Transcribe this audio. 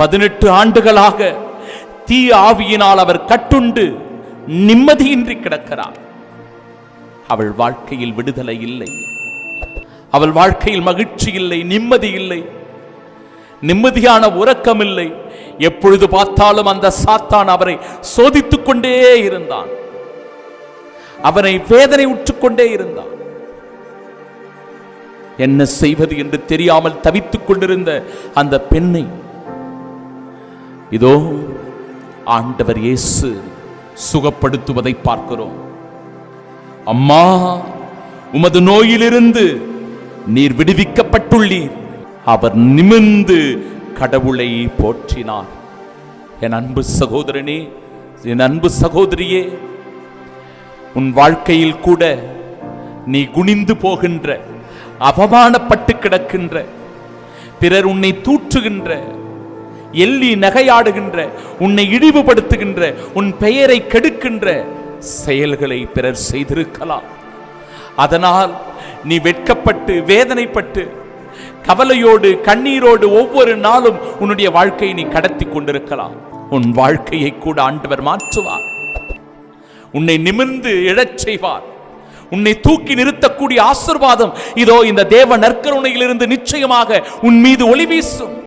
18 ஆண்டுகளாக தீ ஆவியினால் அவர் கட்டுண்டு நிம்மதியின்றி கிடக்கிறார். அவள் வாழ்க்கையில் விடுதலை இல்லை, அவள் வாழ்க்கையில் மகிழ்ச்சி இல்லை, நிம்மதி இல்லை, நிம்மதியான உறக்கம் இல்லை. எப்பொழுது பார்த்தாலும் அந்த சாத்தான் அவரை சோதித்துக் கொண்டே இருந்தான், அவனை வேதனை உற்றுக்கொண்டே இருந்தான். என்ன செய்வது என்று தெரியாமல் தவித்துக் கொண்டிருந்த அந்த பெண்ணை இதோ ஆண்டவர் இயேசு சுகப்படுத்துவதை பார்க்கிறோம். அம்மா, உமது நோயிலிருந்து நீர் விடுவிக்கப்பட்டுள்ளீர். அவர் நிமிர்ந்து கடவுளை போற்றினார். என் அன்பு சகோதரனே, என் அன்பு சகோதரியே, உன் வாழ்க்கையில் கூட நீ குனிந்து போகின்ற, அவமானப்பட்டு கிடக்கின்ற, பிறர் உன்னை தூற்றுகின்ற, எள்ளி நகையாடுகின்ற, உன்னை இழிவுபடுத்துகின்ற, உன் பெயரை கெடுக்கின்ற செயல்களை பிறர் செய்திருக்கலாம். அதனால் நீ வெட்கப்பட்டு வேதனைப்பட்டு கவலையோடு கண்ணீரோடு ஒவ்வொரு நாளும் உன்னுடைய வாழ்க்கையை நீ கடத்தி கொண்டிருக்கலாம். உன் வாழ்க்கையை கூட ஆண்டவர் மாற்றுவார். உன்னை நிமிர்ந்து எழச் செய்வார். உன்னை தூக்கி நிறுத்தக்கூடிய ஆசீர்வாதம் இதோ இந்த தேவ நற்கருணையிலிருந்து நிச்சயமாக உன் மீது ஒளி வீசும்.